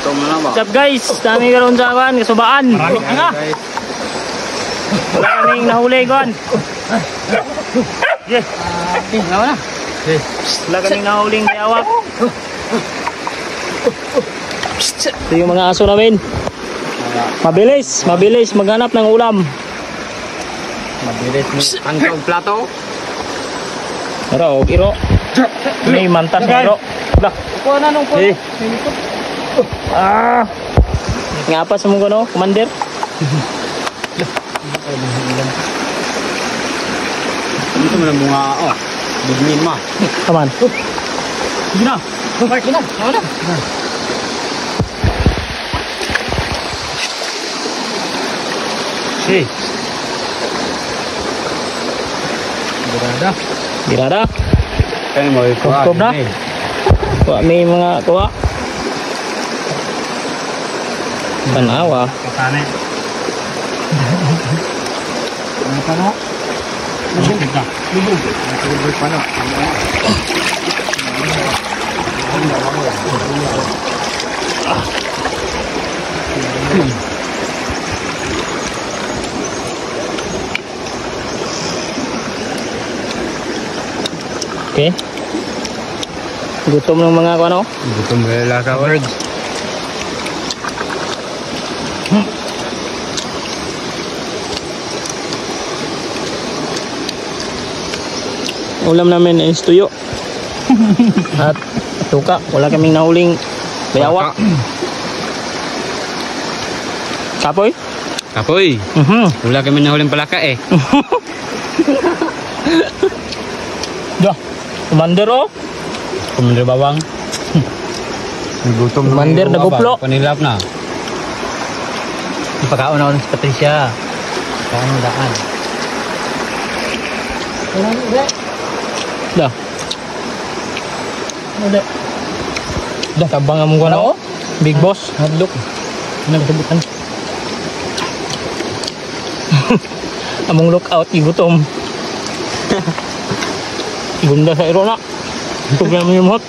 What's up guys? Dami karon sa awan, kasubaan. Nga. Wala kaming nahuli kon. Yes. Nawa na. Yes. Wala kaming nahuling bayawak. Ito yung mga aso namin. Mabilis maghanap ng ulam. Mabilis ang plato. Iro. May mantas na iro. Dah. Kuha na nung kuha. Nga pa sa mong no, commander? Ito mo na bunga, bigmin mo. Come on. Sige na. Park na. Wala. Si. Birada. Kaya mo ikuha. Stop na. Kuha may mga kuha. Tanawa. Kasane. Ano pa no? Lubog ka. Lubog pa no. Okay. Gutom ng mga ano? Gutom nila ka birds. Ulam namin is tuyo. At tuka. Wala kaming nahuling bayawak. Kapoy? Kapoy. Wala kami nahuling palaka eh. Dah. Commander oh. Commander bawang. Gutom Commander na guplo. Panilap na. Ipakaon ako si Patricia. Paano daan? Dah. Dah tabang among ko na oh. Big boss, hadlok. Ano kasabutan? Among lookout igutom. Gunda sa iro na. Ito kaya mo yung hot.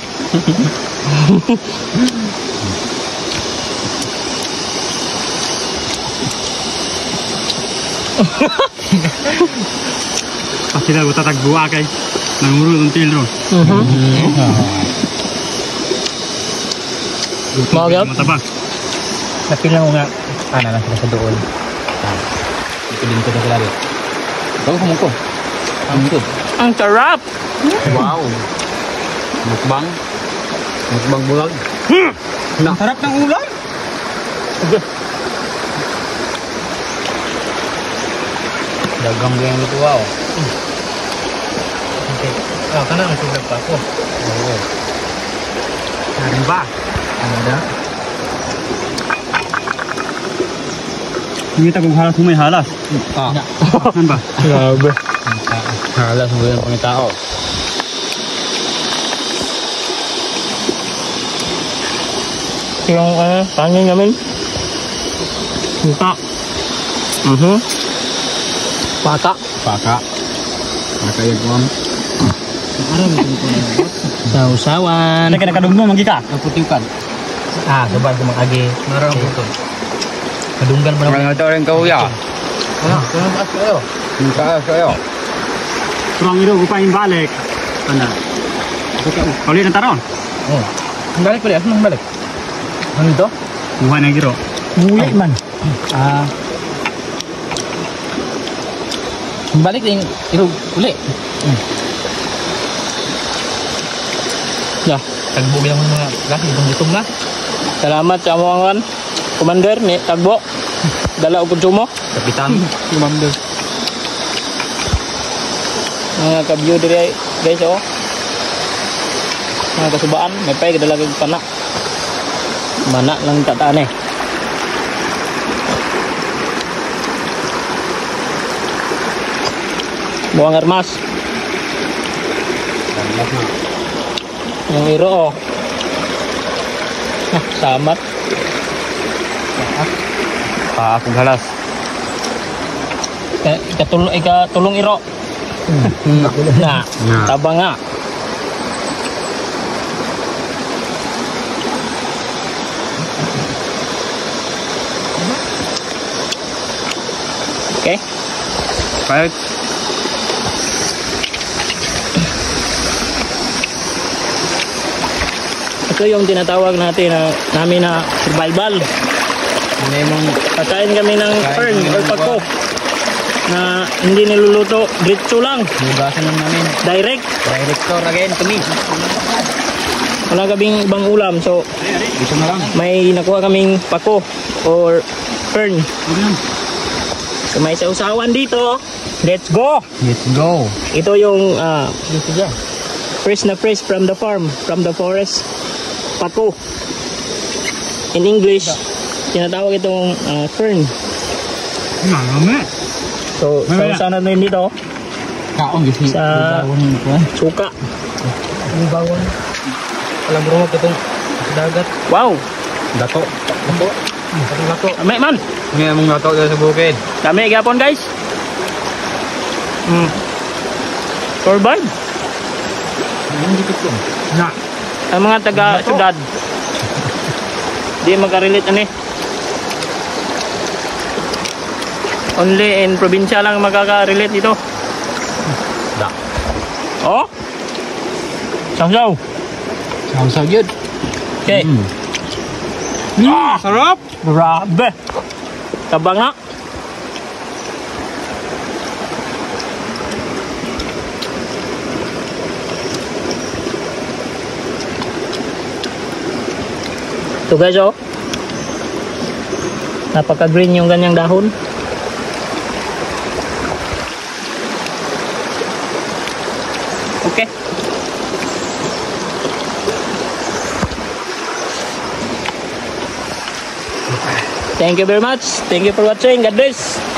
Pasti na buta tagbuwa kay nanguro ng tilro. Mau gap? Matabang. Napila ko nga. Ana lang sila sa doon. Ito din ko sa lari. Bago ko mungko. Ang sarap! Wow. Mukbang. Mukbang bulag. Ang sarap ng ulam. Dagang ko yung lutuwa oh. Okay. Kana ang sugat pa ako. Oo. Narin ba? Ano da? Hindi tagong halas mo may halas. Ano ba? Grabe. Halas mo yung pangitao. Yung pangin namin. Muka. Paka. Paka. Paka yung kuwam. Araw mo ko na. Sausawan. Ano ka nakadunggo magi ka? Kaputiukan. Sabay sa mga agi. Maraw mo ito. Kadunggal ba naman? Mga rin kauya. Ano? Kaya taas kayo. Taas kayo. Turang ito, upain balik. Anda. Kaulit na taron. Balik pala. Asa nang balik? Ano ito? Buhay na giro. Nguya man. Balik din irog uli. Ya, tagbo bilang mga gasi gutom na. Salamat sa amuangan. Commander ni tagbo. Dala ug sumo. Kapitan. Commander. Mga kabyo diri guys oh. Mga kasubaan, may pay kadala kag pana. Mana lang tataan eh. Buang armas. Yung iro oh. Samat. Akong halas. Ikatulong iro. Nah, tabang nga. Okay? Kahit Ito yung tinatawag natin namin na survival. ano yung Patayin kami ng fern kami or ng pako na hindi niluluto, diretso lang, hugasan lang namin. direct. Director again to me. Wala kaming ibang ulam, so Dito na lang. may nakuha kaming pako or fern. So may sausawan dito. Let's go! Let's go. Ito yung fresh na fresh from the farm, from the forest. Pako. In English, tinatawag itong fern. Marami. So, sausawan natin dito. Kaong gisi. Sa suka. Ang bawon. Alam mo mo itong dagat. Wow! Dato. Dato. Dato. Ame man! May among dato dito sa bukid. Dami gapon guys. Survive. Ang dikit ko. Na. Ang mga taga-syudad. Di makarelate ani. Only in probinsya lang makaka-relate dito. Da. Oh? Saw-saw. Sausaw yun. Okay. Sarap. Grabe. Tabang na. Ito guys, oh. Napaka-green yung ganyang dahon. Okay. Thank you very much. Thank you for watching. God bless.